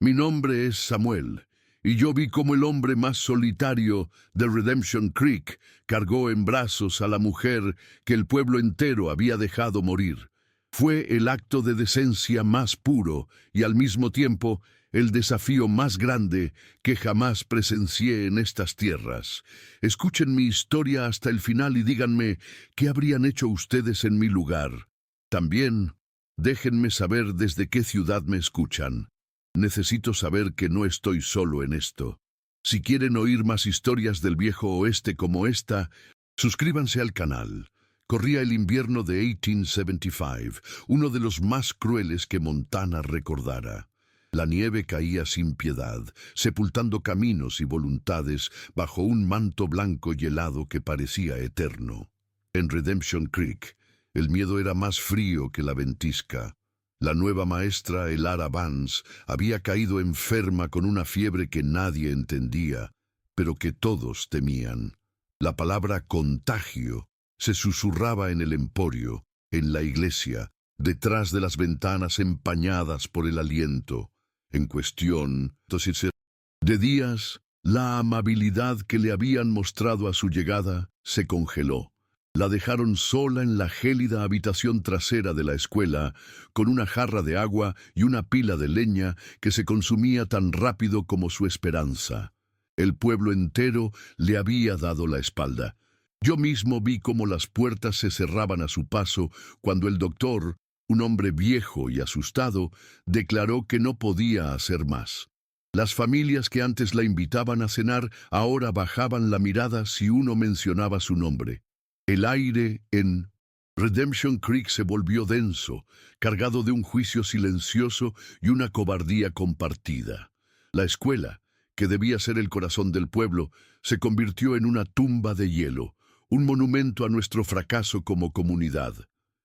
Mi nombre es Samuel, y yo vi cómo el hombre más solitario de Redemption Creek cargó en brazos a la mujer que el pueblo entero había dejado morir. Fue el acto de decencia más puro y al mismo tiempo el desafío más grande que jamás presencié en estas tierras. Escuchen mi historia hasta el final y díganme qué habrían hecho ustedes en mi lugar. También, déjenme saber desde qué ciudad me escuchan. Necesito saber que no estoy solo en esto. Si quieren oír más historias del viejo oeste como esta, suscríbanse al canal. Corría el invierno de 1875, uno de los más crueles que Montana recordara. La nieve caía sin piedad, sepultando caminos y voluntades bajo un manto blanco y helado que parecía eterno. En Redemption Creek, el miedo era más frío que la ventisca. La nueva maestra, Elara Vance, había caído enferma con una fiebre que nadie entendía, pero que todos temían. La palabra contagio se susurraba en el emporio, en la iglesia, detrás de las ventanas empañadas por el aliento. En cuestión de días, la amabilidad que le habían mostrado a su llegada se congeló. La dejaron sola en la gélida habitación trasera de la escuela, con una jarra de agua y una pila de leña que se consumía tan rápido como su esperanza. El pueblo entero le había dado la espalda. Yo mismo vi cómo las puertas se cerraban a su paso cuando el doctor, un hombre viejo y asustado, declaró que no podía hacer más. Las familias que antes la invitaban a cenar ahora bajaban la mirada si uno mencionaba su nombre. El aire en Redemption Creek se volvió denso, cargado de un juicio silencioso y una cobardía compartida. La escuela, que debía ser el corazón del pueblo, se convirtió en una tumba de hielo, un monumento a nuestro fracaso como comunidad.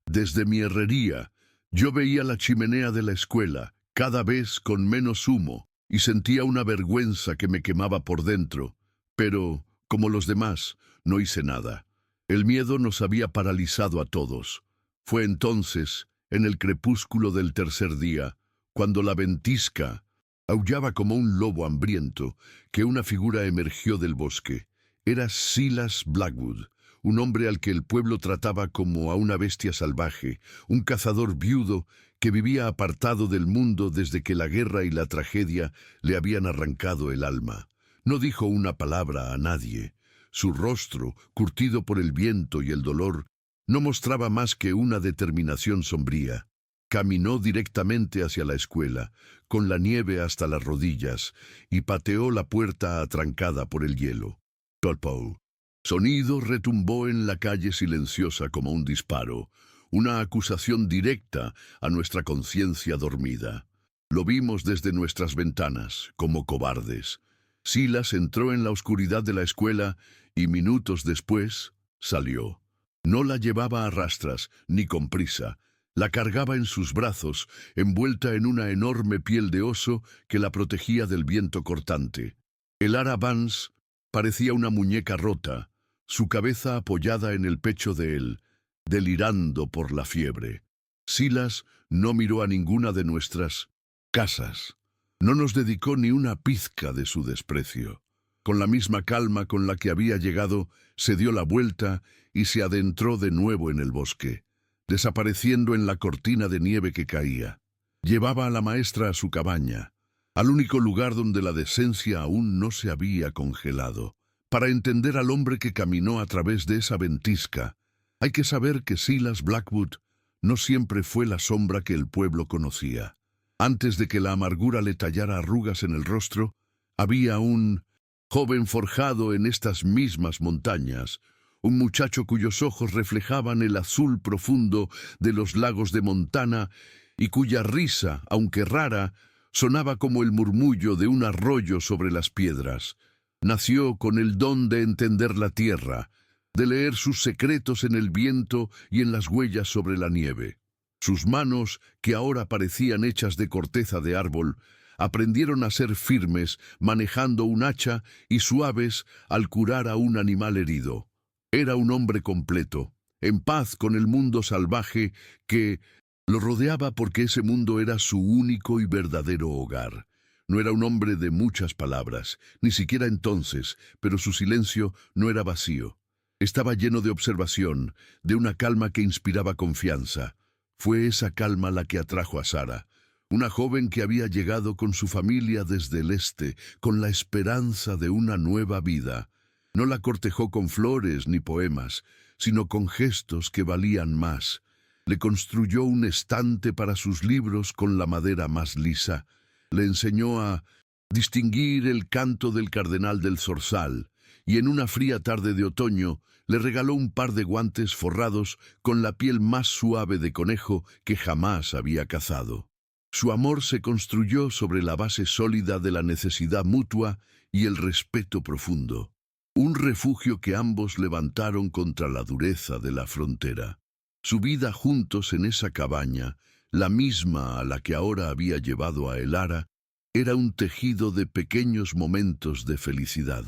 Desde mi herrería, yo veía la chimenea de la escuela, cada vez con menos humo, y sentía una vergüenza que me quemaba por dentro. Pero, como los demás, no hice nada. El miedo nos había paralizado a todos. Fue entonces, en el crepúsculo del tercer día, cuando la ventisca aullaba como un lobo hambriento, que una figura emergió del bosque. Era Silas Blackwood, un hombre al que el pueblo trataba como a una bestia salvaje, un cazador viudo que vivía apartado del mundo desde que la guerra y la tragedia le habían arrancado el alma. No dijo una palabra a nadie. Su rostro, curtido por el viento y el dolor, no mostraba más que una determinación sombría. Caminó directamente hacia la escuela, con la nieve hasta las rodillas, y pateó la puerta atrancada por el hielo. Tolpo. Sonido retumbó en la calle silenciosa como un disparo, una acusación directa a nuestra conciencia dormida. Lo vimos desde nuestras ventanas, como cobardes. Silas entró en la oscuridad de la escuela y minutos después salió. No la llevaba a rastras, ni con prisa. La cargaba en sus brazos, envuelta en una enorme piel de oso que la protegía del viento cortante. Elara Vance parecía una muñeca rota, su cabeza apoyada en el pecho de él, delirando por la fiebre. Silas no miró a ninguna de nuestras casas. No nos dedicó ni una pizca de su desprecio. Con la misma calma con la que había llegado, se dio la vuelta y se adentró de nuevo en el bosque, desapareciendo en la cortina de nieve que caía. Llevaba a la maestra a su cabaña, al único lugar donde la decencia aún no se había congelado. Para entender al hombre que caminó a través de esa ventisca, hay que saber que Silas Blackwood no siempre fue la sombra que el pueblo conocía. Antes de que la amargura le tallara arrugas en el rostro, había un joven forjado en estas mismas montañas, un muchacho cuyos ojos reflejaban el azul profundo de los lagos de Montana y cuya risa, aunque rara, sonaba como el murmullo de un arroyo sobre las piedras. Nació con el don de entender la tierra, de leer sus secretos en el viento y en las huellas sobre la nieve. Sus manos, que ahora parecían hechas de corteza de árbol, aprendieron a ser firmes manejando un hacha y suaves al curar a un animal herido. Era un hombre completo, en paz con el mundo salvaje que lo rodeaba porque ese mundo era su único y verdadero hogar. No era un hombre de muchas palabras, ni siquiera entonces, pero su silencio no era vacío. Estaba lleno de observación, de una calma que inspiraba confianza. Fue esa calma la que atrajo a Sara, una joven que había llegado con su familia desde el este, con la esperanza de una nueva vida. No la cortejó con flores ni poemas, sino con gestos que valían más. Le construyó un estante para sus libros con la madera más lisa. Le enseñó a distinguir el canto del cardenal del zorzal, y en una fría tarde de otoño le regaló un par de guantes forrados con la piel más suave de conejo que jamás había cazado. Su amor se construyó sobre la base sólida de la necesidad mutua y el respeto profundo, un refugio que ambos levantaron contra la dureza de la frontera. Su vida juntos en esa cabaña, la misma a la que ahora había llevado a Elara, era un tejido de pequeños momentos de felicidad.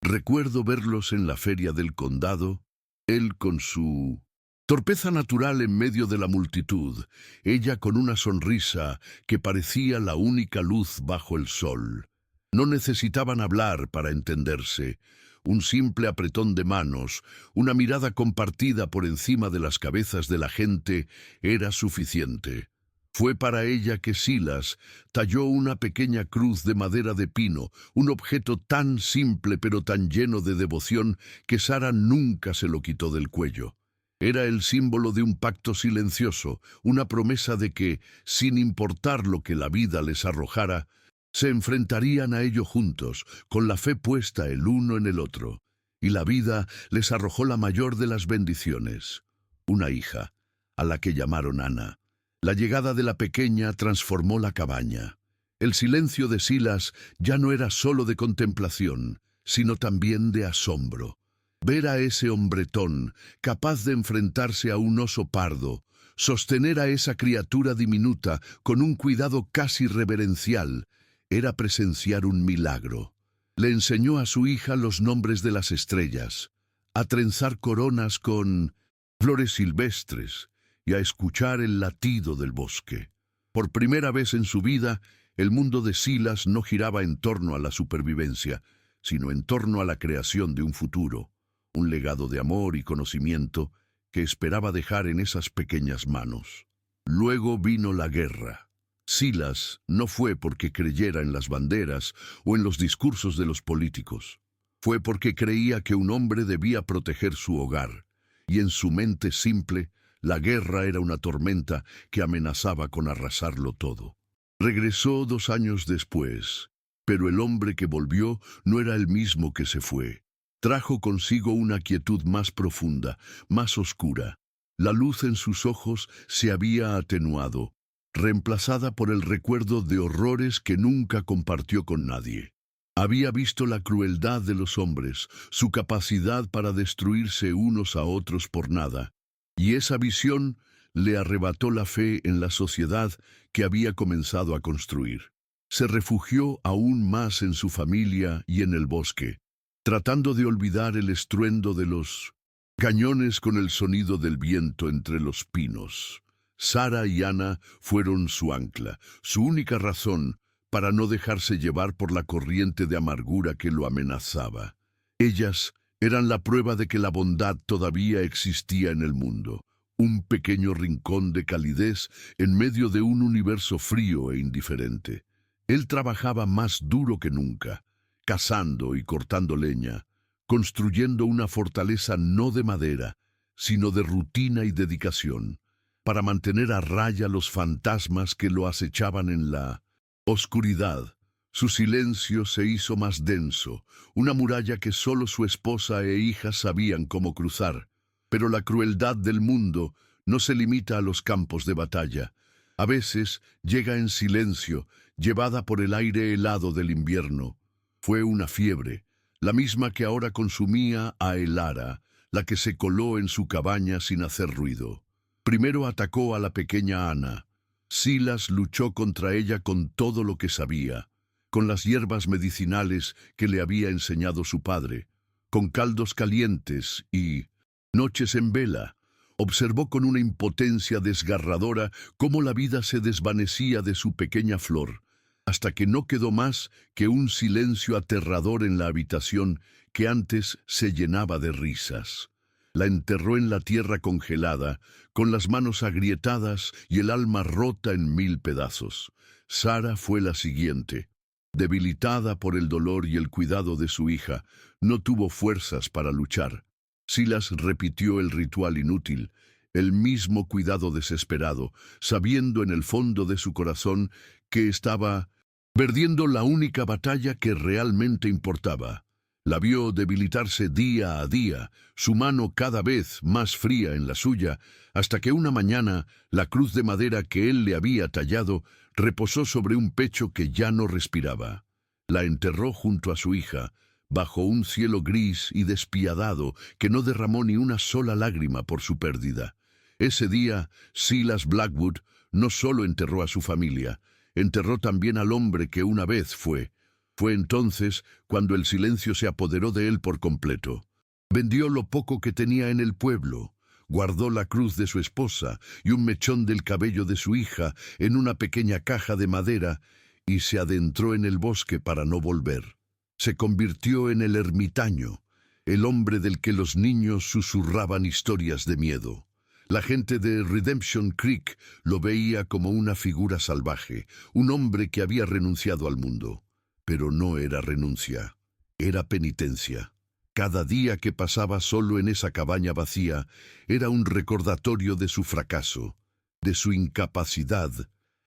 Recuerdo verlos en la feria del condado, él con su torpeza natural en medio de la multitud, ella con una sonrisa que parecía la única luz bajo el sol. No necesitaban hablar para entenderse. Un simple apretón de manos, una mirada compartida por encima de las cabezas de la gente, era suficiente. Fue para ella que Silas talló una pequeña cruz de madera de pino, un objeto tan simple pero tan lleno de devoción que Sara nunca se lo quitó del cuello. Era el símbolo de un pacto silencioso, una promesa de que, sin importar lo que la vida les arrojara, se enfrentarían a ello juntos, con la fe puesta el uno en el otro. Y la vida les arrojó la mayor de las bendiciones, una hija, a la que llamaron Ana. La llegada de la pequeña transformó la cabaña. El silencio de Silas ya no era solo de contemplación, sino también de asombro. Ver a ese hombretón, capaz de enfrentarse a un oso pardo, sostener a esa criatura diminuta con un cuidado casi reverencial, era presenciar un milagro. Le enseñó a su hija los nombres de las estrellas, a trenzar coronas con flores silvestres y a escuchar el latido del bosque. Por primera vez en su vida, el mundo de Silas no giraba en torno a la supervivencia, sino en torno a la creación de un futuro, un legado de amor y conocimiento que esperaba dejar en esas pequeñas manos. Luego vino la guerra. Silas no fue porque creyera en las banderas o en los discursos de los políticos. Fue porque creía que un hombre debía proteger su hogar, y en su mente simple, la guerra era una tormenta que amenazaba con arrasarlo todo. Regresó 2 años después, pero el hombre que volvió no era el mismo que se fue. Trajo consigo una quietud más profunda, más oscura. La luz en sus ojos se había atenuado, reemplazada por el recuerdo de horrores que nunca compartió con nadie. Había visto la crueldad de los hombres, su capacidad para destruirse unos a otros por nada, y esa visión le arrebató la fe en la sociedad que había comenzado a construir. Se refugió aún más en su familia y en el bosque, tratando de olvidar el estruendo de los cañones con el sonido del viento entre los pinos. Sara y Ana fueron su ancla, su única razón para no dejarse llevar por la corriente de amargura que lo amenazaba. Ellas eran la prueba de que la bondad todavía existía en el mundo, un pequeño rincón de calidez en medio de un universo frío e indiferente. Él trabajaba más duro que nunca, cazando y cortando leña, construyendo una fortaleza no de madera, sino de rutina y dedicación, para mantener a raya los fantasmas que lo acechaban en la oscuridad. Su silencio se hizo más denso, una muralla que solo su esposa e hija sabían cómo cruzar. Pero la crueldad del mundo no se limita a los campos de batalla. A veces llega en silencio, llevada por el aire helado del invierno. Fue una fiebre, la misma que ahora consumía a Elara, la que se coló en su cabaña sin hacer ruido. Primero atacó a la pequeña Ana. Silas luchó contra ella con todo lo que sabía, con las hierbas medicinales que le había enseñado su padre, con caldos calientes y noches en vela. Observó con una impotencia desgarradora cómo la vida se desvanecía de su pequeña flor, hasta que no quedó más que un silencio aterrador en la habitación que antes se llenaba de risas. La enterró en la tierra congelada, con las manos agrietadas y el alma rota en 1000 pedazos. Sara fue la siguiente. Debilitada por el dolor y el cuidado de su hija, no tuvo fuerzas para luchar. Silas repitió el ritual inútil, el mismo cuidado desesperado, sabiendo en el fondo de su corazón que estaba perdiendo la única batalla que realmente importaba. La vio debilitarse día a día, su mano cada vez más fría en la suya, hasta que una mañana la cruz de madera que él le había tallado reposó sobre un pecho que ya no respiraba. La enterró junto a su hija, bajo un cielo gris y despiadado que no derramó ni una sola lágrima por su pérdida. Ese día, Silas Blackwood no solo enterró a su familia, enterró también al hombre que una vez fue. Fue entonces cuando el silencio se apoderó de él por completo. Vendió lo poco que tenía en el pueblo, guardó la cruz de su esposa y un mechón del cabello de su hija en una pequeña caja de madera y se adentró en el bosque para no volver. Se convirtió en el ermitaño, el hombre del que los niños susurraban historias de miedo. La gente de Redemption Creek lo veía como una figura salvaje, un hombre que había renunciado al mundo. Pero no era renuncia, era penitencia. Cada día que pasaba solo en esa cabaña vacía era un recordatorio de su fracaso, de su incapacidad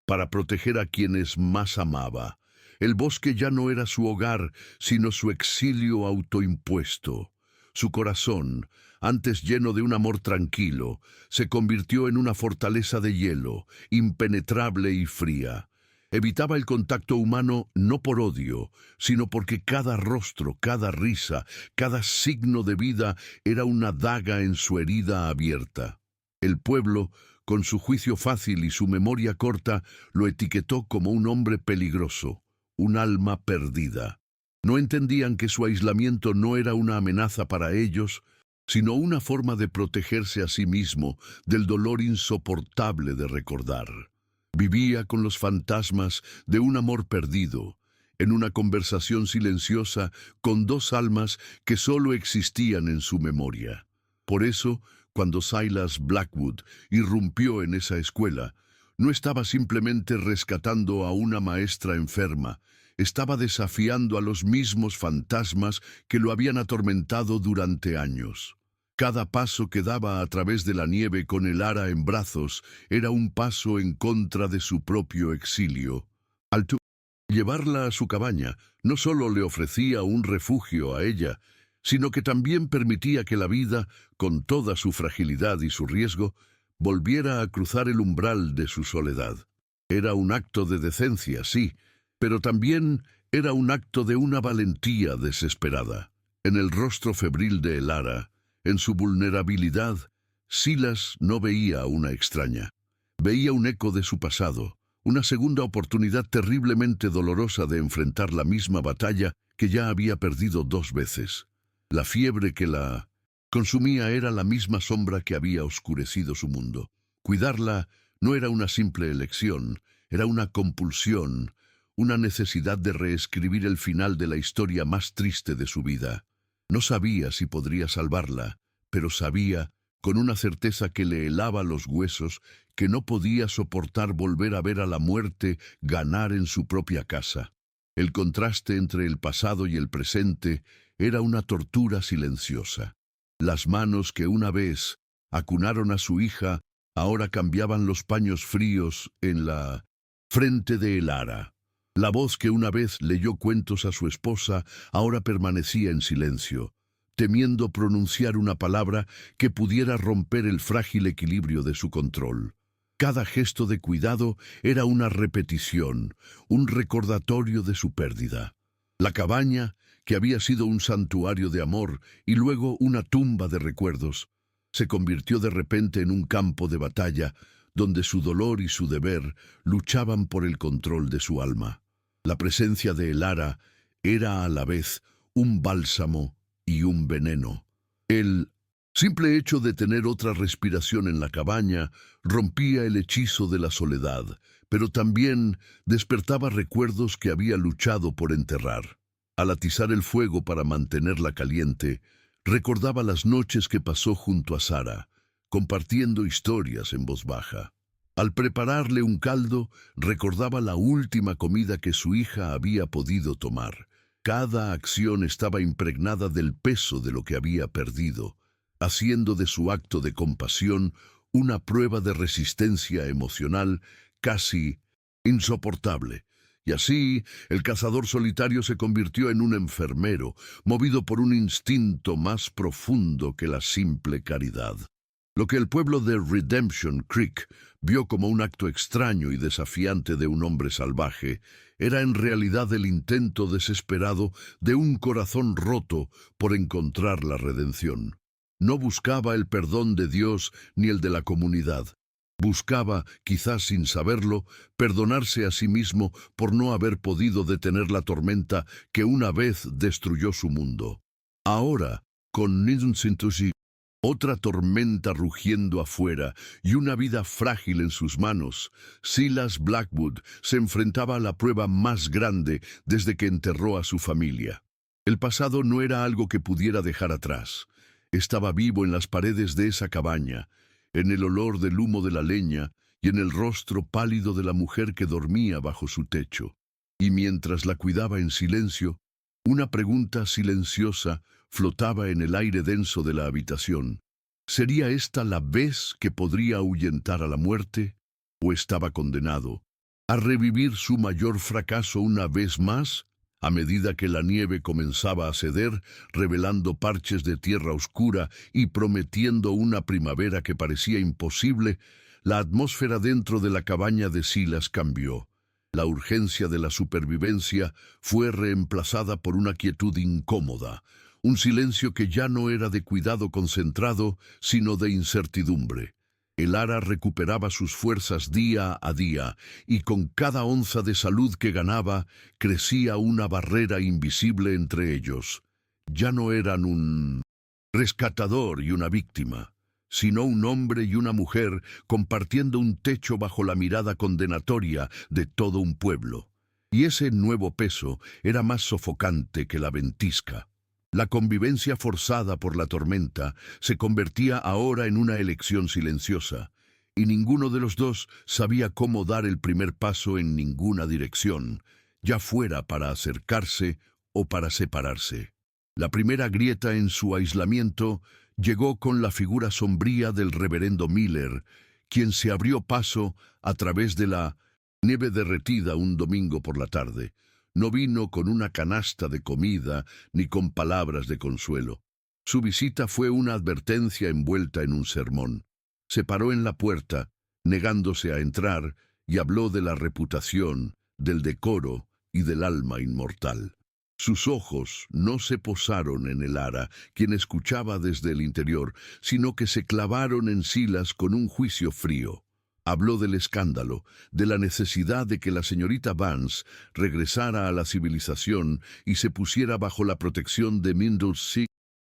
para proteger a quienes más amaba. El bosque ya no era su hogar, sino su exilio autoimpuesto. Su corazón, antes lleno de un amor tranquilo, se convirtió en una fortaleza de hielo, impenetrable y fría. Evitaba el contacto humano no por odio, sino porque cada rostro, cada risa, cada signo de vida era una daga en su herida abierta. El pueblo, con su juicio fácil y su memoria corta, lo etiquetó como un hombre peligroso, un alma perdida. No entendían que su aislamiento no era una amenaza para ellos, sino una forma de protegerse a sí mismo del dolor insoportable de recordar. Vivía con los fantasmas de un amor perdido, en una conversación silenciosa con dos almas que solo existían en su memoria. Por eso, cuando Silas Blackwood irrumpió en esa escuela, no estaba simplemente rescatando a una maestra enferma, estaba desafiando a los mismos fantasmas que lo habían atormentado durante años. Cada paso que daba a través de la nieve con el ara en brazos era un paso en contra de su propio exilio. Al llevarla a su cabaña, no solo le ofrecía un refugio a ella, sino que también permitía que la vida, con toda su fragilidad y su riesgo, volviera a cruzar el umbral de su soledad. Era un acto de decencia, sí, pero también era un acto de una valentía desesperada. En el rostro febril de Elara, en su vulnerabilidad, Silas no veía a una extraña. Veía un eco de su pasado, una segunda oportunidad terriblemente dolorosa de enfrentar la misma batalla que ya había perdido 2 veces. La fiebre que la consumía era la misma sombra que había oscurecido su mundo. Cuidarla no era una simple elección, era una compulsión, una necesidad de reescribir el final de la historia más triste de su vida. No sabía si podría salvarla, pero sabía, con una certeza que le helaba los huesos, que no podía soportar volver a ver a la muerte ganar en su propia casa. El contraste entre el pasado y el presente era una tortura silenciosa. Las manos que una vez acunaron a su hija ahora cambiaban los paños fríos en la frente de Elara. La voz que una vez leyó cuentos a su esposa ahora permanecía en silencio, temiendo pronunciar una palabra que pudiera romper el frágil equilibrio de su control. Cada gesto de cuidado era una repetición, un recordatorio de su pérdida. La cabaña, que había sido un santuario de amor y luego una tumba de recuerdos, se convirtió de repente en un campo de batalla donde su dolor y su deber luchaban por el control de su alma. La presencia de Elara era a la vez un bálsamo y un veneno. Él Simple hecho de tener otra respiración en la cabaña rompía el hechizo de la soledad, pero también despertaba recuerdos que había luchado por enterrar. Al atizar el fuego para mantenerla caliente, recordaba las noches que pasó junto a Sara, compartiendo historias en voz baja. Al prepararle un caldo, recordaba la última comida que su hija había podido tomar. Cada acción estaba impregnada del peso de lo que había perdido, haciendo de su acto de compasión una prueba de resistencia emocional casi insoportable. Y así, el cazador solitario se convirtió en un enfermero, movido por un instinto más profundo que la simple caridad. Lo que el pueblo de Redemption Creek vio como un acto extraño y desafiante de un hombre salvaje, era en realidad el intento desesperado de un corazón roto por encontrar la redención. No buscaba el perdón de Dios ni el de la comunidad. Buscaba, quizás sin saberlo, perdonarse a sí mismo por no haber podido detener la tormenta que una vez destruyó su mundo. Ahora, con Ninsintusi, otra tormenta rugiendo afuera y una vida frágil en sus manos, Silas Blackwood se enfrentaba a la prueba más grande desde que enterró a su familia. El pasado no era algo que pudiera dejar atrás. Estaba vivo en las paredes de esa cabaña, en el olor del humo de la leña y en el rostro pálido de la mujer que dormía bajo su techo. Y mientras la cuidaba en silencio, una pregunta silenciosa flotaba en el aire denso de la habitación. ¿Sería esta la vez que podría ahuyentar a la muerte? ¿O estaba condenado a revivir su mayor fracaso una vez más? A medida que la nieve comenzaba a ceder, revelando parches de tierra oscura y prometiendo una primavera que parecía imposible, la atmósfera dentro de la cabaña de Silas cambió. La urgencia de la supervivencia fue reemplazada por una quietud incómoda, un silencio que ya no era de cuidado concentrado, sino de incertidumbre. El ara recuperaba sus fuerzas día a día, y con cada onza de salud que ganaba, crecía una barrera invisible entre ellos. Ya no eran un rescatador y una víctima, sino un hombre y una mujer compartiendo un techo bajo la mirada condenatoria de todo un pueblo. Y ese nuevo peso era más sofocante que la ventisca. La convivencia forzada por la tormenta se convertía ahora en una elección silenciosa, y ninguno de los dos sabía cómo dar el primer paso en ninguna dirección, ya fuera para acercarse o para separarse. La primera grieta en su aislamiento llegó con la figura sombría del reverendo Miller, quien se abrió paso a través de la nieve derretida un domingo por la tarde. No vino con una canasta de comida ni con palabras de consuelo. Su visita fue una advertencia envuelta en un sermón. Se paró en la puerta, negándose a entrar, y habló de la reputación, del decoro y del alma inmortal. Sus ojos no se posaron en el ara, quien escuchaba desde el interior, sino que se clavaron en Silas con un juicio frío. Habló del escándalo, de la necesidad de que la señorita Vance regresara a la civilización y se pusiera bajo la protección de Mindlesey,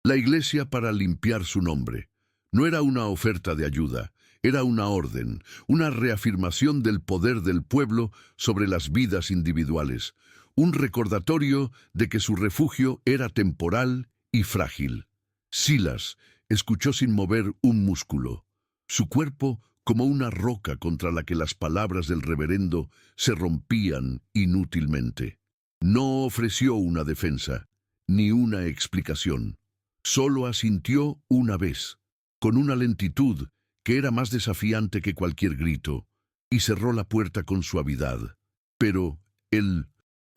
la iglesia, para limpiar su nombre. No era una oferta de ayuda, era una orden, una reafirmación del poder del pueblo sobre las vidas individuales, un recordatorio de que su refugio era temporal y frágil. Silas escuchó sin mover un músculo. Su cuerpo como una roca contra la que las palabras del reverendo se rompían inútilmente. No ofreció una defensa, ni una explicación. Solo asintió una vez, con una lentitud que era más desafiante que cualquier grito, y cerró la puerta con suavidad. Pero el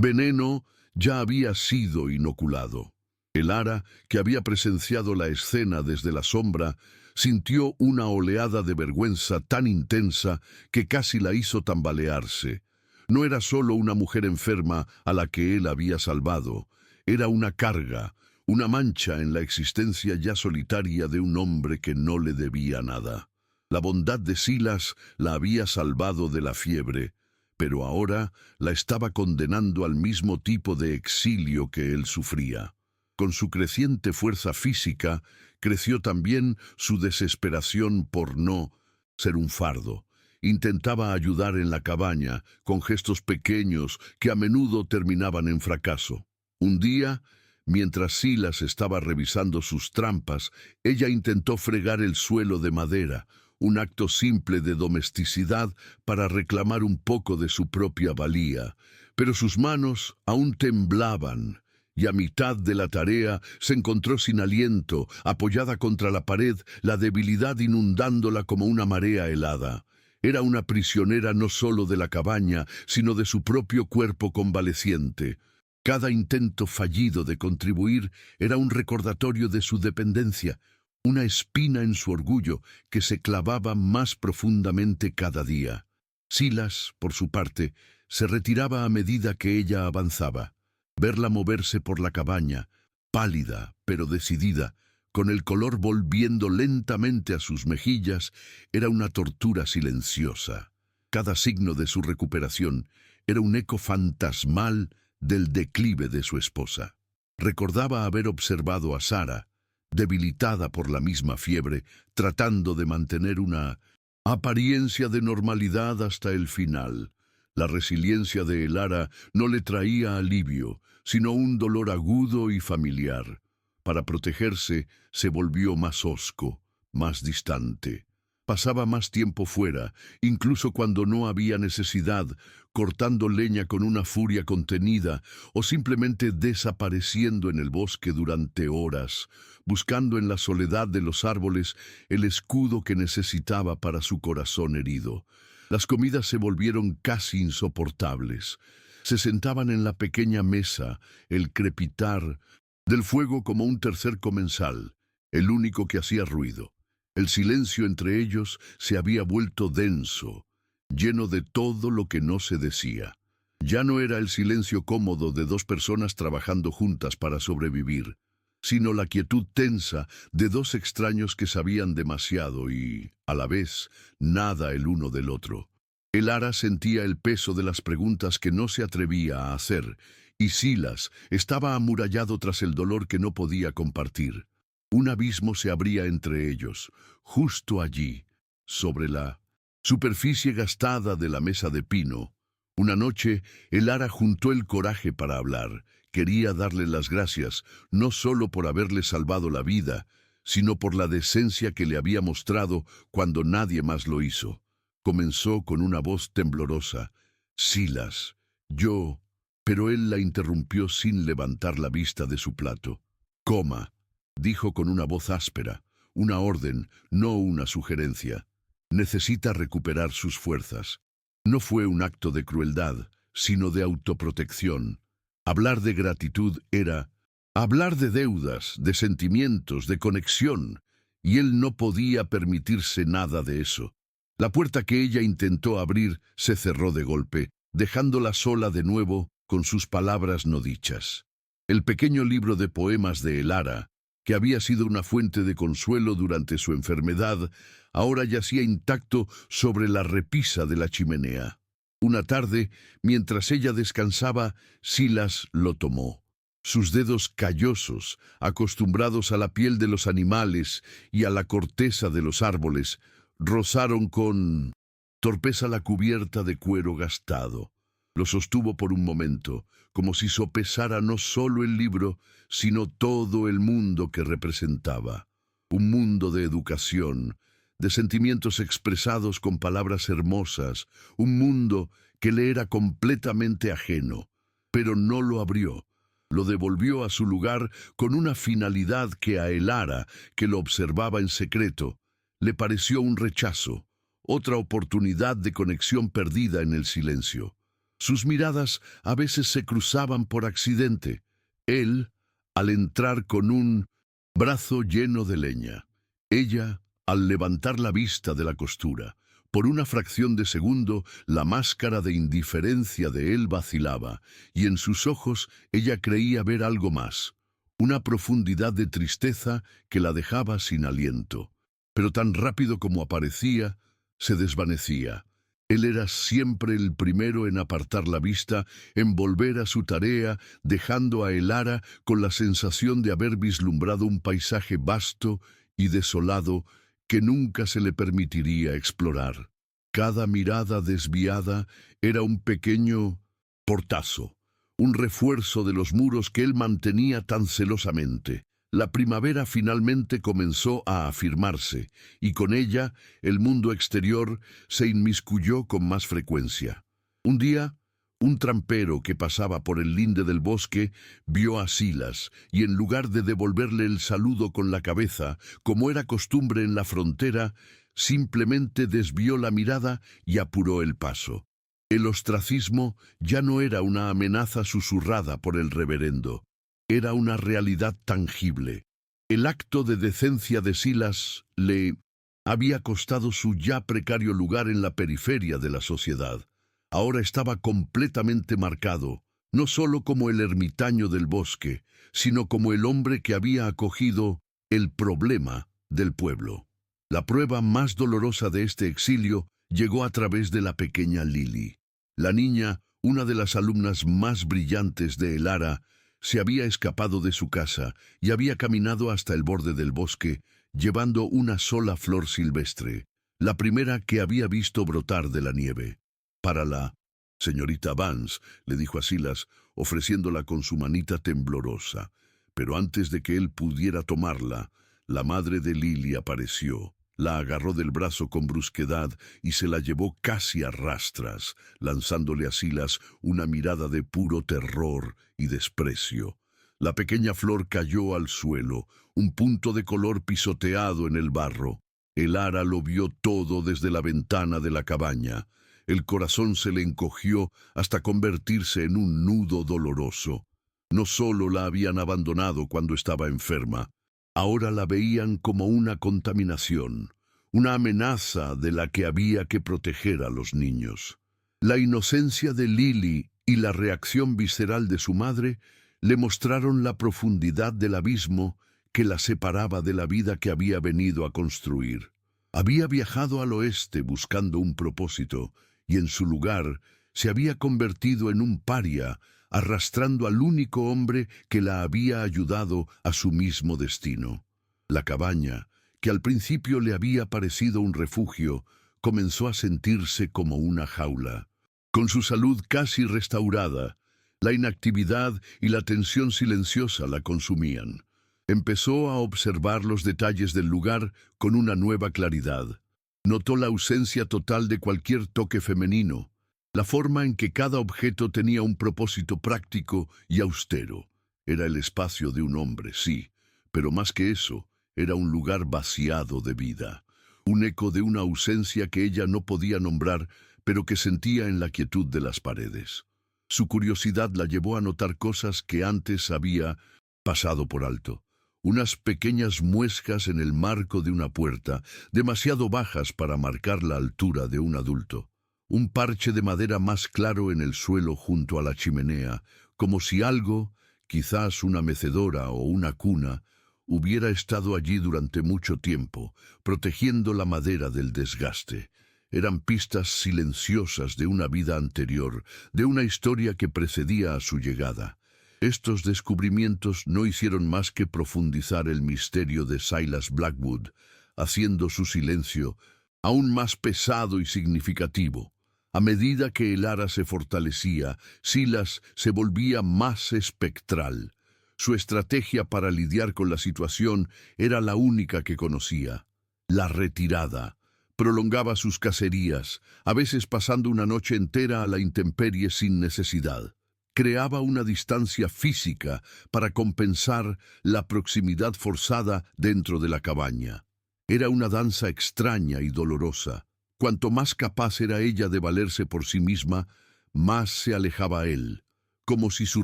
veneno ya había sido inoculado. El ara, que había presenciado la escena desde la sombra, sintió una oleada de vergüenza tan intensa que casi la hizo tambalearse. No era solo una mujer enferma a la que él había salvado, era una carga, una mancha en la existencia ya solitaria de un hombre que no le debía nada. La bondad de Silas la había salvado de la fiebre, pero ahora la estaba condenando al mismo tipo de exilio que él sufría. Con su creciente fuerza física, creció también su desesperación por no ser un fardo. Intentaba ayudar en la cabaña con gestos pequeños que a menudo terminaban en fracaso. Un día, mientras Silas estaba revisando sus trampas, ella intentó fregar el suelo de madera, un acto simple de domesticidad para reclamar un poco de su propia valía. Pero sus manos aún temblaban, y a mitad de la tarea se encontró sin aliento, apoyada contra la pared, la debilidad inundándola como una marea helada. Era una prisionera no solo de la cabaña, sino de su propio cuerpo convaleciente. Cada intento fallido de contribuir era un recordatorio de su dependencia, una espina en su orgullo que se clavaba más profundamente cada día. Silas, por su parte, se retiraba a medida que ella avanzaba. Verla moverse por la cabaña, pálida pero decidida, con el color volviendo lentamente a sus mejillas, era una tortura silenciosa. Cada signo de su recuperación era un eco fantasmal del declive de su esposa. Recordaba haber observado a Sara, debilitada por la misma fiebre, tratando de mantener una apariencia de normalidad hasta el final. La resiliencia de Elara no le traía alivio, sino un dolor agudo y familiar. Para protegerse, se volvió más hosco, más distante. Pasaba más tiempo fuera, incluso cuando no había necesidad, cortando leña con una furia contenida o simplemente desapareciendo en el bosque durante horas, buscando en la soledad de los árboles el escudo que necesitaba para su corazón herido. Las comidas se volvieron casi insoportables. Se sentaban en la pequeña mesa, el crepitar del fuego como un tercer comensal, el único que hacía ruido. El silencio entre ellos se había vuelto denso, lleno de todo lo que no se decía. Ya no era el silencio cómodo de dos personas trabajando juntas para sobrevivir, sino la quietud tensa de dos extraños que sabían demasiado y, a la vez, nada el uno del otro. Elara sentía el peso de las preguntas que no se atrevía a hacer, y Silas estaba amurallado tras el dolor que no podía compartir. Un abismo se abría entre ellos, justo allí, sobre la superficie gastada de la mesa de pino. Una noche, Elara juntó el coraje para hablar. Quería darle las gracias, no solo por haberle salvado la vida, sino por la decencia que le había mostrado cuando nadie más lo hizo. Comenzó con una voz temblorosa. «Silas, yo...» Pero él la interrumpió sin levantar la vista de su plato. «Coma», dijo con una voz áspera, una orden, no una sugerencia. «Necesita recuperar sus fuerzas». No fue un acto de crueldad, sino de autoprotección. Hablar de gratitud era hablar de deudas, de sentimientos, de conexión, y él no podía permitirse nada de eso. La puerta que ella intentó abrir se cerró de golpe, dejándola sola de nuevo con sus palabras no dichas. El pequeño libro de poemas de Elara, que había sido una fuente de consuelo durante su enfermedad, ahora yacía intacto sobre la repisa de la chimenea. Una tarde, mientras ella descansaba, Silas lo tomó. Sus dedos callosos, acostumbrados a la piel de los animales y a la corteza de los árboles, rozaron con torpeza la cubierta de cuero gastado. Lo sostuvo por un momento, como si sopesara no solo el libro, sino todo el mundo que representaba. Un mundo de educación, de sentimientos expresados con palabras hermosas, un mundo que le era completamente ajeno. Pero no lo abrió. Lo devolvió a su lugar con una finalidad que a Elara, que lo observaba en secreto, le pareció un rechazo, otra oportunidad de conexión perdida en el silencio. Sus miradas a veces se cruzaban por accidente. Él, al entrar con un brazo lleno de leña. Ella, al levantar la vista de la costura. Por una fracción de segundo, la máscara de indiferencia de él vacilaba, y en sus ojos ella creía ver algo más, una profundidad de tristeza que la dejaba sin aliento. Pero tan rápido como aparecía, se desvanecía. Él era siempre el primero en apartar la vista, en volver a su tarea, dejando a Elara con la sensación de haber vislumbrado un paisaje vasto y desolado que nunca se le permitiría explorar. Cada mirada desviada era un pequeño portazo, un refuerzo de los muros que él mantenía tan celosamente. La primavera finalmente comenzó a afirmarse, y con ella el mundo exterior se inmiscuyó con más frecuencia. Un día, un trampero que pasaba por el linde del bosque vio a Silas, y en lugar de devolverle el saludo con la cabeza, como era costumbre en la frontera, simplemente desvió la mirada y apuró el paso. El ostracismo ya no era una amenaza susurrada por el reverendo. Era una realidad tangible. El acto de decencia de Silas le había costado su ya precario lugar en la periferia de la sociedad. Ahora estaba completamente marcado, no solo como el ermitaño del bosque, sino como el hombre que había acogido el problema del pueblo. La prueba más dolorosa de este exilio llegó a través de la pequeña Lily. La niña, una de las alumnas más brillantes de Elara, se había escapado de su casa y había caminado hasta el borde del bosque, llevando una sola flor silvestre, la primera que había visto brotar de la nieve. Para la señorita Vance, le dijo a Silas, ofreciéndola con su manita temblorosa. Pero antes de que él pudiera tomarla, la madre de Lily apareció. La agarró del brazo con brusquedad y se la llevó casi a rastras, lanzándole a Silas una mirada de puro terror y desprecio. La pequeña flor cayó al suelo, un punto de color pisoteado en el barro. Elara lo vio todo desde la ventana de la cabaña. El corazón se le encogió hasta convertirse en un nudo doloroso. No solo la habían abandonado cuando estaba enferma, ahora la veían como una contaminación, una amenaza de la que había que proteger a los niños. La inocencia de Lily y la reacción visceral de su madre le mostraron la profundidad del abismo que la separaba de la vida que había venido a construir. Había viajado al oeste buscando un propósito, y en su lugar se había convertido en un paria, arrastrando al único hombre que la había ayudado a su mismo destino. La cabaña, que al principio le había parecido un refugio, comenzó a sentirse como una jaula. Con su salud casi restaurada, la inactividad y la tensión silenciosa la consumían. Empezó a observar los detalles del lugar con una nueva claridad. Notó la ausencia total de cualquier toque femenino, la forma en que cada objeto tenía un propósito práctico y austero. Era el espacio de un hombre, sí, pero más que eso, era un lugar vaciado de vida, un eco de una ausencia que ella no podía nombrar, pero que sentía en la quietud de las paredes. Su curiosidad la llevó a notar cosas que antes había pasado por alto. Unas pequeñas muescas en el marco de una puerta, demasiado bajas para marcar la altura de un adulto. Un parche de madera más claro en el suelo junto a la chimenea, como si algo, quizás una mecedora o una cuna, hubiera estado allí durante mucho tiempo, protegiendo la madera del desgaste. Eran pistas silenciosas de una vida anterior, de una historia que precedía a su llegada. Estos descubrimientos no hicieron más que profundizar el misterio de Silas Blackwood, haciendo su silencio aún más pesado y significativo. A medida que Elara se fortalecía, Silas se volvía más espectral. Su estrategia para lidiar con la situación era la única que conocía: la retirada. Prolongaba sus cacerías, a veces pasando una noche entera a la intemperie sin necesidad. Creaba una distancia física para compensar la proximidad forzada dentro de la cabaña. Era una danza extraña y dolorosa. Cuanto más capaz era ella de valerse por sí misma, más se alejaba él, como si su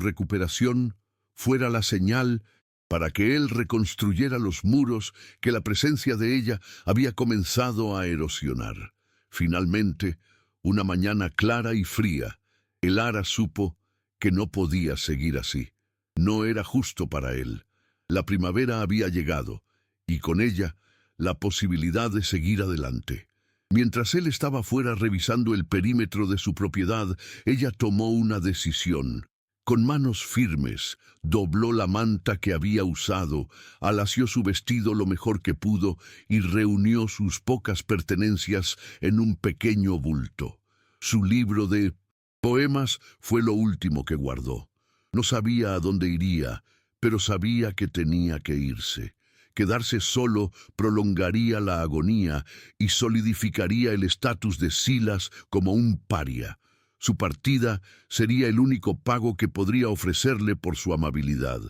recuperación fuera la señal para que él reconstruyera los muros que la presencia de ella había comenzado a erosionar. Finalmente, una mañana clara y fría, Elara supo que no podía seguir así. No era justo para él. La primavera había llegado, y con ella la posibilidad de seguir adelante. Mientras él estaba fuera revisando el perímetro de su propiedad, ella tomó una decisión. Con manos firmes, dobló la manta que había usado, alació su vestido lo mejor que pudo y reunió sus pocas pertenencias en un pequeño bulto. Su libro de poemas fue lo último que guardó. No sabía a dónde iría, pero sabía que tenía que irse. Quedarse solo prolongaría la agonía y solidificaría el estatus de Silas como un paria. Su partida sería el único pago que podría ofrecerle por su amabilidad.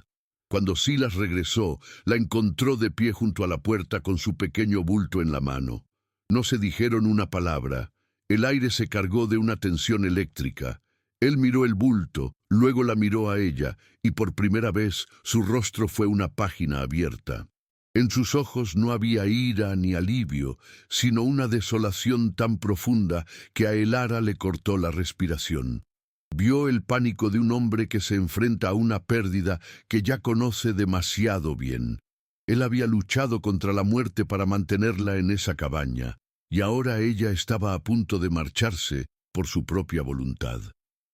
Cuando Silas regresó, la encontró de pie junto a la puerta con su pequeño bulto en la mano. No se dijeron una palabra. El aire se cargó de una tensión eléctrica. Él miró el bulto, luego la miró a ella, y por primera vez su rostro fue una página abierta. En sus ojos no había ira ni alivio, sino una desolación tan profunda que a Elara le cortó la respiración. Vio el pánico de un hombre que se enfrenta a una pérdida que ya conoce demasiado bien. Él había luchado contra la muerte para mantenerla en esa cabaña, y ahora ella estaba a punto de marcharse por su propia voluntad.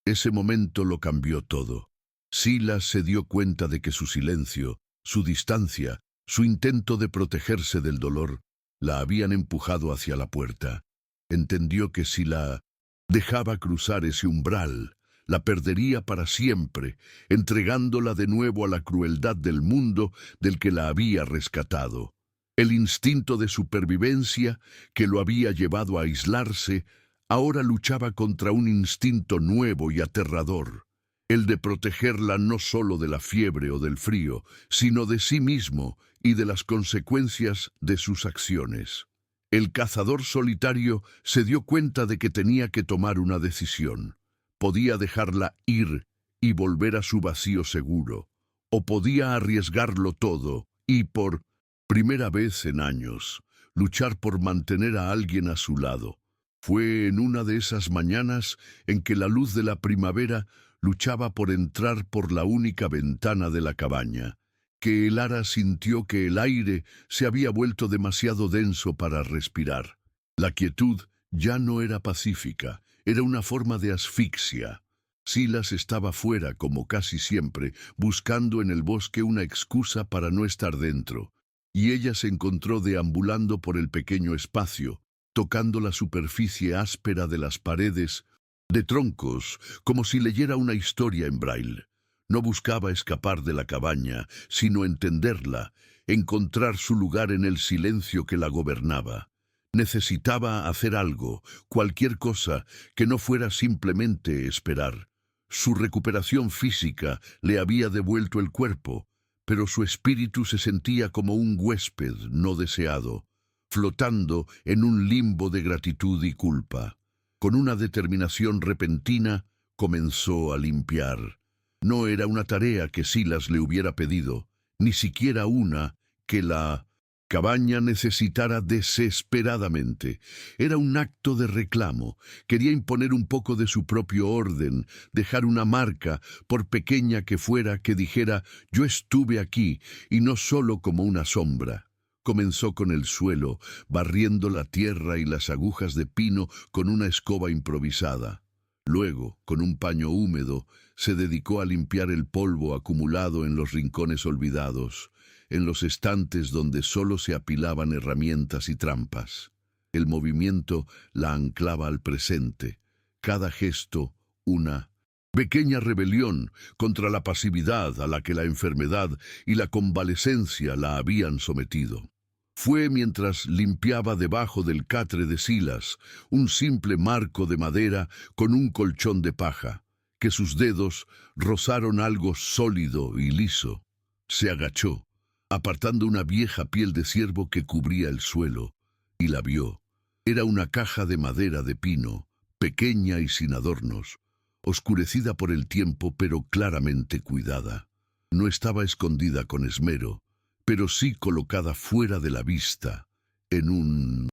Ese momento lo cambió todo. Silas se dio cuenta de que su silencio, su distancia, su intento de protegerse del dolor, la habían empujado hacia la puerta. Entendió que si la dejaba cruzar ese umbral, la perdería para siempre, entregándola de nuevo a la crueldad del mundo del que la había rescatado. El instinto de supervivencia que lo había llevado a aislarse, ahora luchaba contra un instinto nuevo y aterrador, el de protegerla no solo de la fiebre o del frío, sino de sí mismo y de las consecuencias de sus acciones. El cazador solitario se dio cuenta de que tenía que tomar una decisión. Podía dejarla ir y volver a su vacío seguro, o podía arriesgarlo todo y, por primera vez en años, luchar por mantener a alguien a su lado. Fue en una de esas mañanas en que la luz de la primavera luchaba por entrar por la única ventana de la cabaña, que Elara sintió que el aire se había vuelto demasiado denso para respirar. La quietud ya no era pacífica, era una forma de asfixia. Silas estaba fuera, como casi siempre, buscando en el bosque una excusa para no estar dentro, y ella se encontró deambulando por el pequeño espacio, tocando la superficie áspera de las paredes, de troncos, como si leyera una historia en braille. No buscaba escapar de la cabaña, sino entenderla, encontrar su lugar en el silencio que la gobernaba. Necesitaba hacer algo, cualquier cosa, que no fuera simplemente esperar. Su recuperación física le había devuelto el cuerpo, pero su espíritu se sentía como un huésped no deseado, flotando en un limbo de gratitud y culpa. Con una determinación repentina, comenzó a limpiar. No era una tarea que Silas le hubiera pedido, ni siquiera una que la cabaña necesitara desesperadamente. Era un acto de reclamo. Quería imponer un poco de su propio orden, dejar una marca, por pequeña que fuera, que dijera: «Yo estuve aquí», y no solo como una sombra. Comenzó con el suelo, barriendo la tierra y las agujas de pino con una escoba improvisada. Luego, con un paño húmedo, se dedicó a limpiar el polvo acumulado en los rincones olvidados, en los estantes donde solo se apilaban herramientas y trampas. El movimiento la anclaba al presente, cada gesto una pequeña rebelión contra la pasividad a la que la enfermedad y la convalecencia la habían sometido. Fue mientras limpiaba debajo del catre de Silas, un simple marco de madera con un colchón de paja, que sus dedos rozaron algo sólido y liso. Se agachó, apartando una vieja piel de ciervo que cubría el suelo, y la vio. Era una caja de madera de pino, pequeña y sin adornos, oscurecida por el tiempo pero claramente cuidada. No estaba escondida con esmero, pero sí colocada fuera de la vista, en un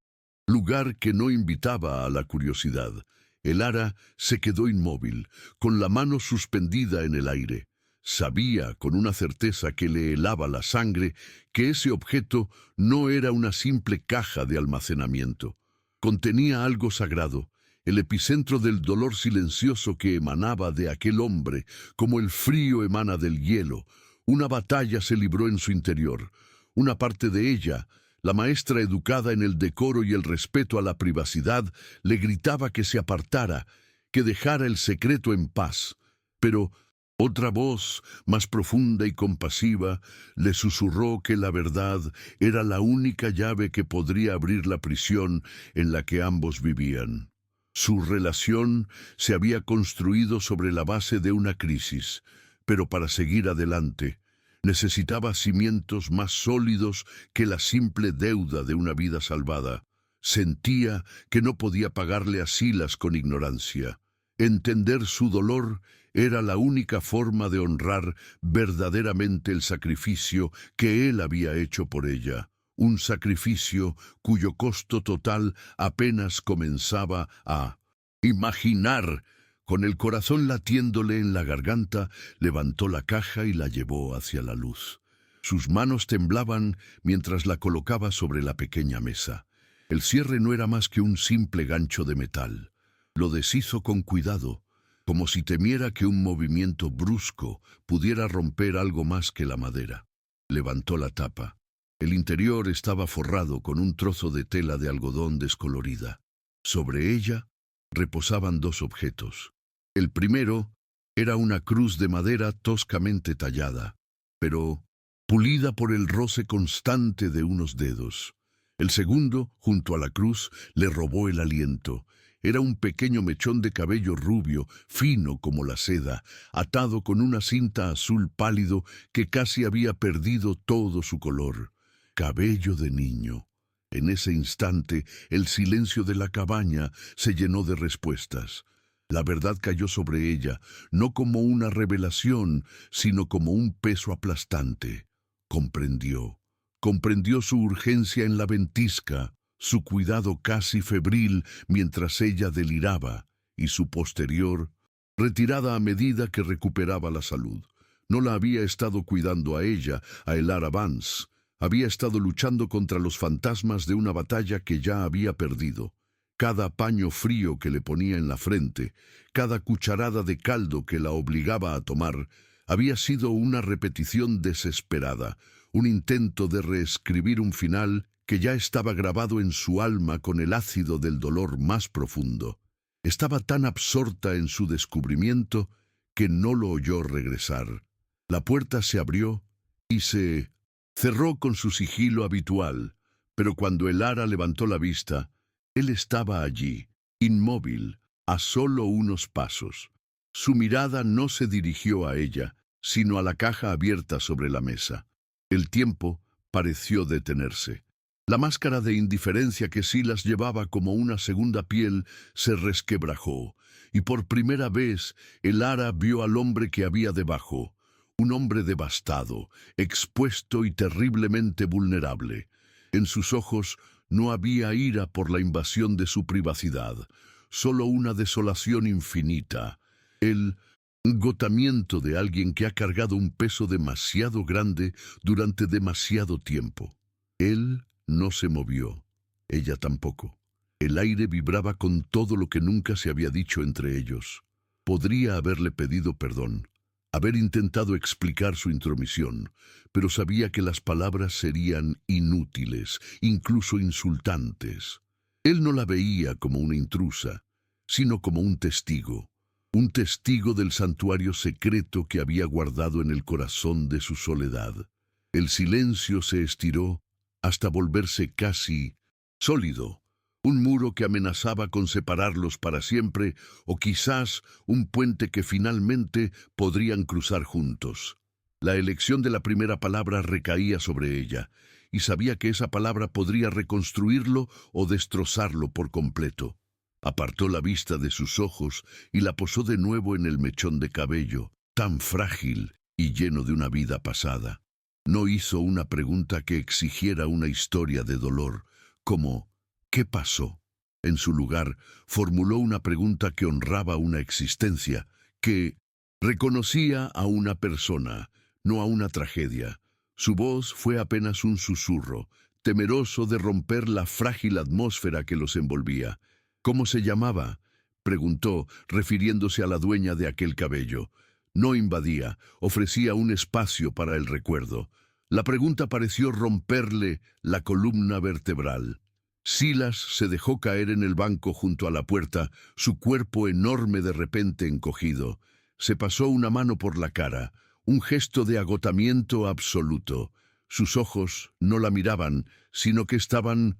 lugar que no invitaba a la curiosidad. Elara se quedó inmóvil, con la mano suspendida en el aire. Sabía, con una certeza que le helaba la sangre, que ese objeto no era una simple caja de almacenamiento. Contenía algo sagrado, el epicentro del dolor silencioso que emanaba de aquel hombre, como el frío emana del hielo. Una batalla se libró en su interior. Una parte de ella, la maestra educada en el decoro y el respeto a la privacidad, le gritaba que se apartara, que dejara el secreto en paz. Pero otra voz, más profunda y compasiva, le susurró que la verdad era la única llave que podría abrir la prisión en la que ambos vivían. Su relación se había construido sobre la base de una crisis, pero para seguir adelante necesitaba cimientos más sólidos que la simple deuda de una vida salvada. Sentía que no podía pagarle a Silas con ignorancia. Entender su dolor era la única forma de honrar verdaderamente el sacrificio que él había hecho por ella. Un sacrificio cuyo costo total apenas comenzaba a imaginar. Con el corazón latiéndole en la garganta, levantó la caja y la llevó hacia la luz. Sus manos temblaban mientras la colocaba sobre la pequeña mesa. El cierre no era más que un simple gancho de metal. Lo deshizo con cuidado, como si temiera que un movimiento brusco pudiera romper algo más que la madera. Levantó la tapa. El interior estaba forrado con un trozo de tela de algodón descolorida. Sobre ella reposaban dos objetos. El primero era una cruz de madera toscamente tallada, pero pulida por el roce constante de unos dedos. El segundo, junto a la cruz, le robó el aliento. Era un pequeño mechón de cabello rubio, fino como la seda, atado con una cinta azul pálido que casi había perdido todo su color. Cabello de niño. En ese instante, el silencio de la cabaña se llenó de respuestas. La verdad cayó sobre ella, no como una revelación, sino como un peso aplastante. Comprendió. Comprendió su urgencia en la ventisca, su cuidado casi febril mientras ella deliraba, y su posterior, retirada a medida que recuperaba la salud. No la había estado cuidando a ella, a Elara Vance. Había estado luchando contra los fantasmas de una batalla que ya había perdido. Cada paño frío que le ponía en la frente, cada cucharada de caldo que la obligaba a tomar, había sido una repetición desesperada, un intento de reescribir un final que ya estaba grabado en su alma con el ácido del dolor más profundo. Estaba tan absorta en su descubrimiento que no lo oyó regresar. La puerta se abrió y se cerró con su sigilo habitual, pero cuando Elara levantó la vista, él estaba allí, inmóvil, a solo unos pasos. Su mirada no se dirigió a ella, sino a la caja abierta sobre la mesa. El tiempo pareció detenerse. La máscara de indiferencia que Silas llevaba como una segunda piel se resquebrajó, y por primera vez Elara vio al hombre que había debajo, un hombre devastado, expuesto y terriblemente vulnerable. En sus ojos no había ira por la invasión de su privacidad, solo una desolación infinita, el agotamiento de alguien que ha cargado un peso demasiado grande durante demasiado tiempo. Él no se movió, ella tampoco. El aire vibraba con todo lo que nunca se había dicho entre ellos. Podría haberle pedido perdón, haber intentado explicar su intromisión, pero sabía que las palabras serían inútiles, incluso insultantes. Él no la veía como una intrusa, sino como un testigo del santuario secreto que había guardado en el corazón de su soledad. El silencio se estiró hasta volverse casi sólido, un muro que amenazaba con separarlos para siempre, o quizás un puente que finalmente podrían cruzar juntos. La elección de la primera palabra recaía sobre ella, y sabía que esa palabra podría reconstruirlo o destrozarlo por completo. Apartó la vista de sus ojos y la posó de nuevo en el mechón de cabello, tan frágil y lleno de una vida pasada. No hizo una pregunta que exigiera una historia de dolor, como ¿qué pasó? En su lugar, formuló una pregunta que honraba una existencia, que reconocía a una persona, no a una tragedia. Su voz fue apenas un susurro, temeroso de romper la frágil atmósfera que los envolvía. ¿Cómo se llamaba?, preguntó, refiriéndose a la dueña de aquel cabello. No invadía, ofrecía un espacio para el recuerdo. La pregunta pareció romperle la columna vertebral. Silas se dejó caer en el banco junto a la puerta, su cuerpo enorme de repente encogido. Se pasó una mano por la cara, un gesto de agotamiento absoluto. Sus ojos no la miraban, sino que estaban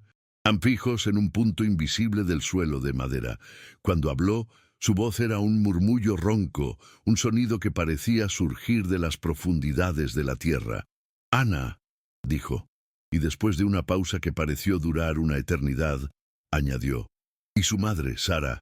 fijos en un punto invisible del suelo de madera. Cuando habló, su voz era un murmullo ronco, un sonido que parecía surgir de las profundidades de la tierra. «Ana», dijo, y después de una pausa que pareció durar una eternidad, añadió, «¿Y su madre, Sara?»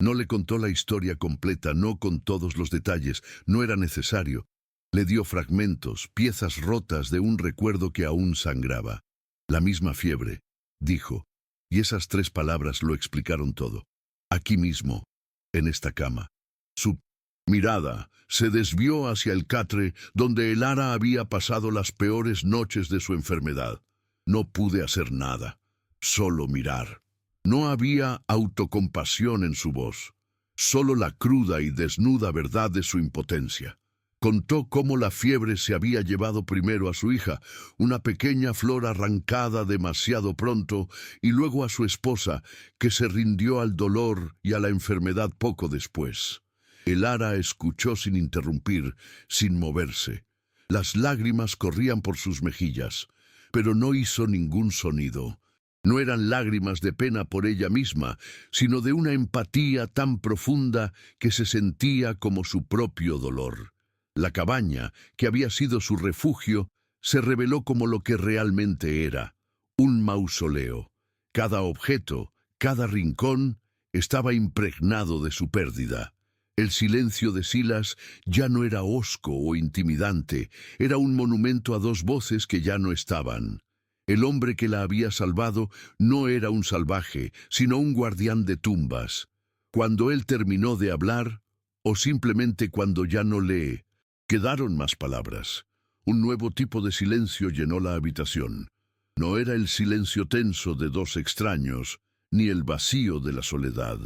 No le contó la historia completa, no con todos los detalles, no era necesario. Le dio fragmentos, piezas rotas de un recuerdo que aún sangraba. «La misma fiebre», dijo, y esas 3 palabras lo explicaron todo. «Aquí mismo, en esta cama». Su mirada se desvió hacia el catre donde Elara había pasado las peores noches de su enfermedad. «No pude hacer nada, solo mirar». No había autocompasión en su voz, solo la cruda y desnuda verdad de su impotencia. Contó cómo la fiebre se había llevado primero a su hija, una pequeña flor arrancada demasiado pronto, y luego a su esposa, que se rindió al dolor y a la enfermedad poco después. Elara escuchó sin interrumpir, sin moverse. Las lágrimas corrían por sus mejillas, pero no hizo ningún sonido. No eran lágrimas de pena por ella misma, sino de una empatía tan profunda que se sentía como su propio dolor. La cabaña, que había sido su refugio, se reveló como lo que realmente era, un mausoleo. Cada objeto, cada rincón, estaba impregnado de su pérdida. El silencio de Silas ya no era hosco o intimidante, era un monumento a 2 voces que ya no estaban. El hombre que la había salvado no era un salvaje, sino un guardián de tumbas. Cuando él terminó de hablar, o simplemente cuando ya no le quedaron más palabras, un nuevo tipo de silencio llenó la habitación. No era el silencio tenso de 2 extraños, ni el vacío de la soledad.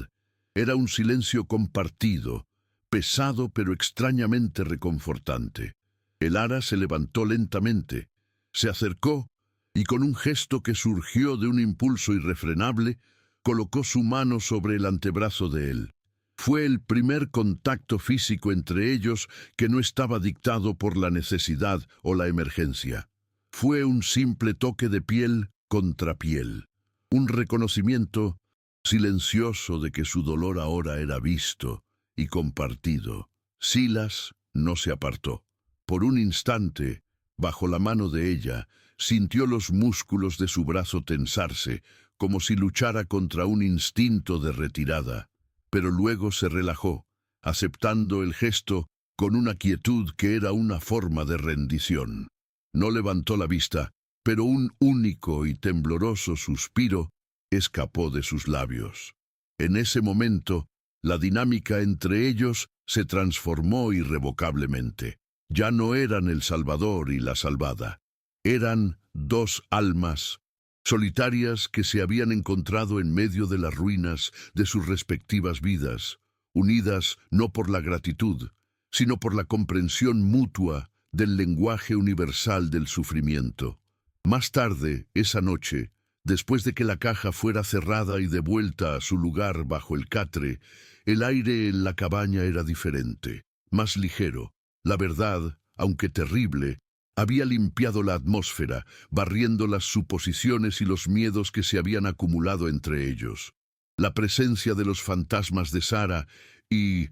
Era un silencio compartido, pesado pero extrañamente reconfortante. Elara se levantó lentamente, se acercó y con un gesto que surgió de un impulso irrefrenable, colocó su mano sobre el antebrazo de él. Fue el primer contacto físico entre ellos que no estaba dictado por la necesidad o la emergencia. Fue un simple toque de piel contra piel, un reconocimiento silencioso de que su dolor ahora era visto y compartido. Silas no se apartó. Por un instante, bajo la mano de ella, sintió los músculos de su brazo tensarse, como si luchara contra un instinto de retirada, pero luego se relajó, aceptando el gesto con una quietud que era una forma de rendición. No levantó la vista, pero un único y tembloroso suspiro escapó de sus labios. En ese momento, la dinámica entre ellos se transformó irrevocablemente. Ya no eran el salvador y la salvada. Eran 2 almas solitarias que se habían encontrado en medio de las ruinas de sus respectivas vidas, unidas no por la gratitud, sino por la comprensión mutua del lenguaje universal del sufrimiento. Más tarde, esa noche, después de que la caja fuera cerrada y devuelta a su lugar bajo el catre, el aire en la cabaña era diferente, más ligero. La verdad, aunque terrible, había limpiado la atmósfera, barriendo las suposiciones y los miedos que se habían acumulado entre ellos. La presencia de los fantasmas de Sara y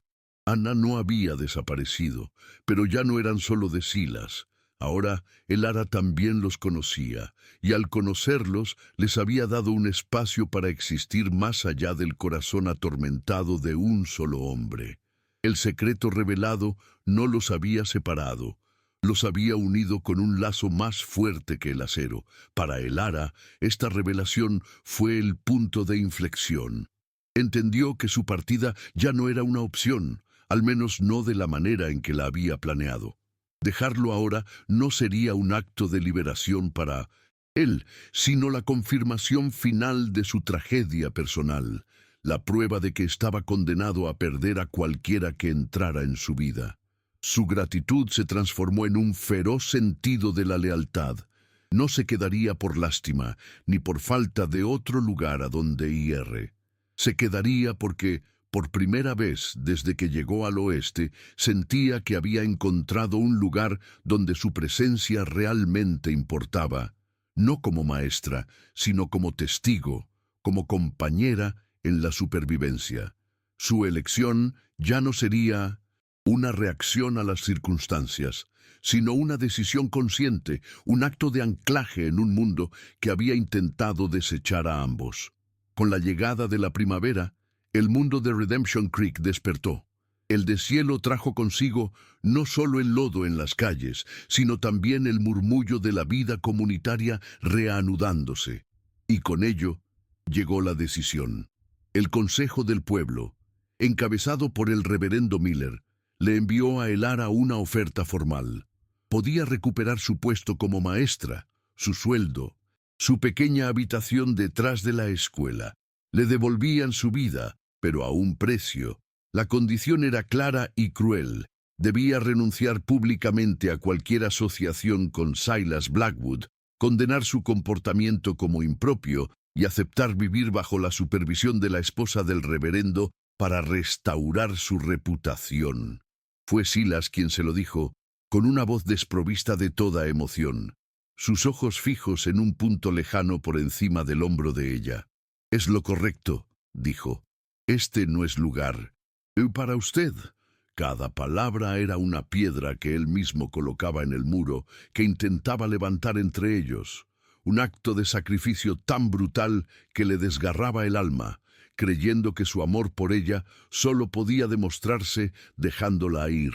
Ana no había desaparecido, pero ya no eran solo de Silas. Ahora Elara también los conocía, y al conocerlos les había dado un espacio para existir más allá del corazón atormentado de un solo hombre. El secreto revelado no los había separado, los había unido con un lazo más fuerte que el acero. Para Elara, esta revelación fue el punto de inflexión. Entendió que su partida ya no era una opción, al menos no de la manera en que la había planeado. Dejarlo ahora no sería un acto de liberación para él, sino la confirmación final de su tragedia personal, la prueba de que estaba condenado a perder a cualquiera que entrara en su vida. Su gratitud se transformó en un feroz sentido de la lealtad. No se quedaría por lástima, ni por falta de otro lugar a donde ir. Se quedaría porque, por primera vez desde que llegó al oeste, sentía que había encontrado un lugar donde su presencia realmente importaba, no como maestra, sino como testigo, como compañera en la supervivencia. Su elección ya no sería una reacción a las circunstancias, sino una decisión consciente, un acto de anclaje en un mundo que había intentado desechar a ambos. Con la llegada de la primavera, el mundo de Redemption Creek despertó. El deshielo trajo consigo no solo el lodo en las calles, sino también el murmullo de la vida comunitaria reanudándose. Y con ello llegó la decisión. El Consejo del Pueblo, encabezado por el reverendo Miller, le envió a Elara una oferta formal. Podía recuperar su puesto como maestra, su sueldo, su pequeña habitación detrás de la escuela. Le devolvían su vida, pero a un precio. La condición era clara y cruel. Debía renunciar públicamente a cualquier asociación con Silas Blackwood, condenar su comportamiento como impropio y aceptar vivir bajo la supervisión de la esposa del reverendo para restaurar su reputación. Fue Silas quien se lo dijo, con una voz desprovista de toda emoción, sus ojos fijos en un punto lejano por encima del hombro de ella. «Es lo correcto», dijo. «Este no es lugar. Para usted». Cada palabra era una piedra que él mismo colocaba en el muro que intentaba levantar entre ellos. Un acto de sacrificio tan brutal que le desgarraba el alma, creyendo que su amor por ella solo podía demostrarse dejándola ir.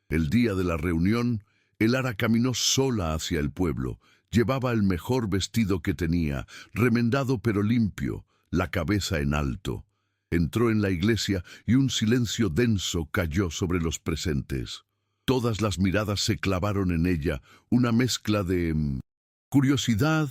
El día de la reunión, Elara caminó sola hacia el pueblo. Llevaba el mejor vestido que tenía, remendado pero limpio, la cabeza en alto. Entró en la iglesia y un silencio denso cayó sobre los presentes. Todas las miradas se clavaron en ella, una mezcla de curiosidad,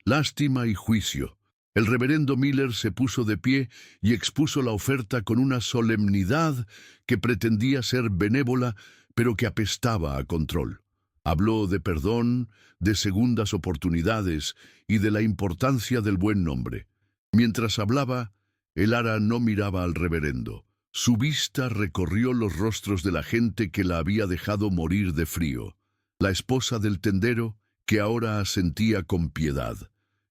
lástima y juicio. El reverendo Miller se puso de pie y expuso la oferta con una solemnidad que pretendía ser benévola, pero que apestaba a control. Habló de perdón, de segundas oportunidades y de la importancia del buen nombre. Mientras hablaba, Elara no miraba al reverendo. Su vista recorrió los rostros de la gente que la había dejado morir de frío. La esposa del tendero, que ahora asentía con piedad.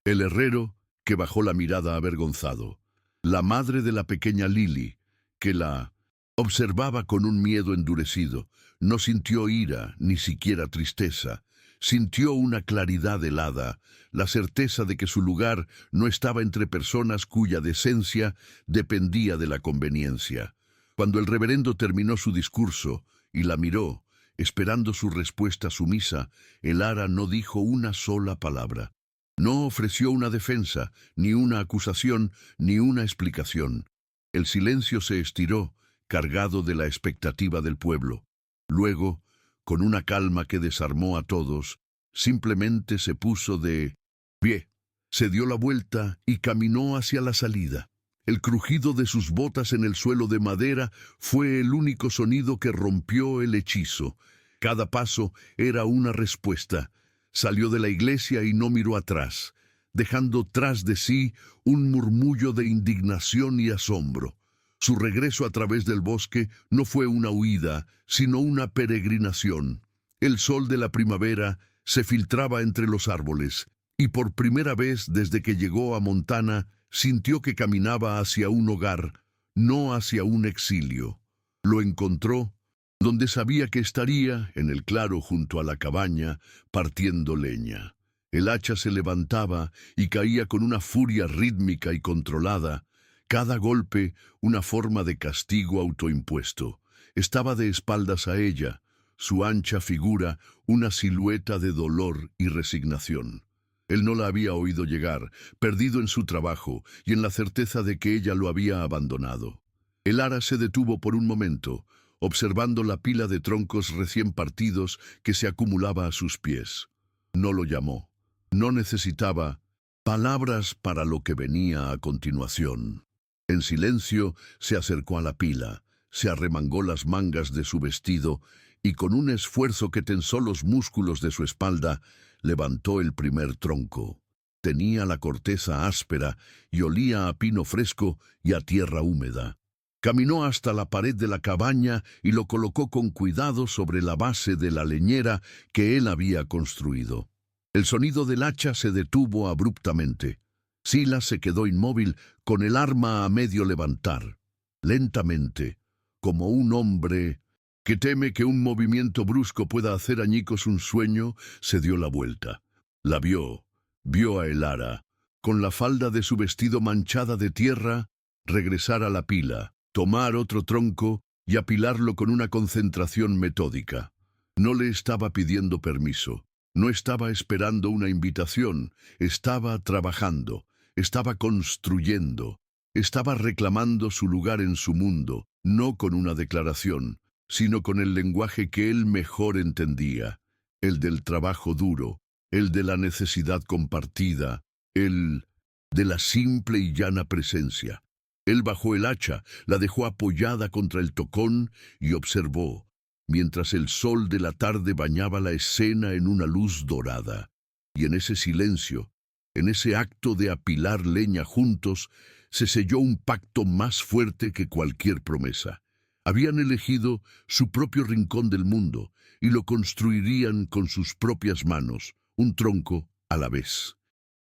El herrero, que bajó la mirada avergonzado. La madre de la pequeña Lily, que la observaba con un miedo endurecido. No sintió ira, ni siquiera tristeza. Sintió una claridad helada, la certeza de que su lugar no estaba entre personas cuya decencia dependía de la conveniencia. Cuando el reverendo terminó su discurso y la miró, esperando su respuesta sumisa, Elara no dijo una sola palabra. No ofreció una defensa, ni una acusación, ni una explicación. El silencio se estiró, cargado de la expectativa del pueblo. Luego, con una calma que desarmó a todos, simplemente se puso de pie, se dio la vuelta y caminó hacia la salida. El crujido de sus botas en el suelo de madera fue el único sonido que rompió el hechizo. Cada paso era una respuesta. Salió de la iglesia y no miró atrás, dejando tras de sí un murmullo de indignación y asombro. Su regreso a través del bosque no fue una huida, sino una peregrinación. El sol de la primavera se filtraba entre los árboles, y por primera vez desde que llegó a Montana, sintió que caminaba hacia un hogar, no hacia un exilio. Lo encontró donde sabía que estaría, en el claro junto a la cabaña, partiendo leña. El hacha se levantaba y caía con una furia rítmica y controlada, cada golpe una forma de castigo autoimpuesto. Estaba de espaldas a ella, su ancha figura una silueta de dolor y resignación. Él no la había oído llegar, perdido en su trabajo y en la certeza de que ella lo había abandonado. Elara se detuvo por un momento, observando la pila de troncos recién partidos que se acumulaba a sus pies. No lo llamó. No necesitaba palabras para lo que venía a continuación. En silencio se acercó a la pila, se arremangó las mangas de su vestido y con un esfuerzo que tensó los músculos de su espalda, levantó el primer tronco. Tenía la corteza áspera y olía a pino fresco y a tierra húmeda. Caminó hasta la pared de la cabaña y lo colocó con cuidado sobre la base de la leñera que él había construido. El sonido del hacha se detuvo abruptamente. Silas se quedó inmóvil, con el arma a medio levantar. Lentamente, como un hombre que teme que un movimiento brusco pueda hacer añicos un sueño, se dio la vuelta. La vio a Elara, con la falda de su vestido manchada de tierra, regresar a la pila, tomar otro tronco y apilarlo con una concentración metódica. No le estaba pidiendo permiso, no estaba esperando una invitación, estaba trabajando, estaba construyendo, estaba reclamando su lugar en su mundo, no con una declaración, sino con el lenguaje que él mejor entendía, el del trabajo duro, el de la necesidad compartida, el de la simple y llana presencia. Él bajó el hacha, la dejó apoyada contra el tocón y observó, mientras el sol de la tarde bañaba la escena en una luz dorada. Y en ese silencio, en ese acto de apilar leña juntos, se selló un pacto más fuerte que cualquier promesa. Habían elegido su propio rincón del mundo y lo construirían con sus propias manos, un tronco a la vez.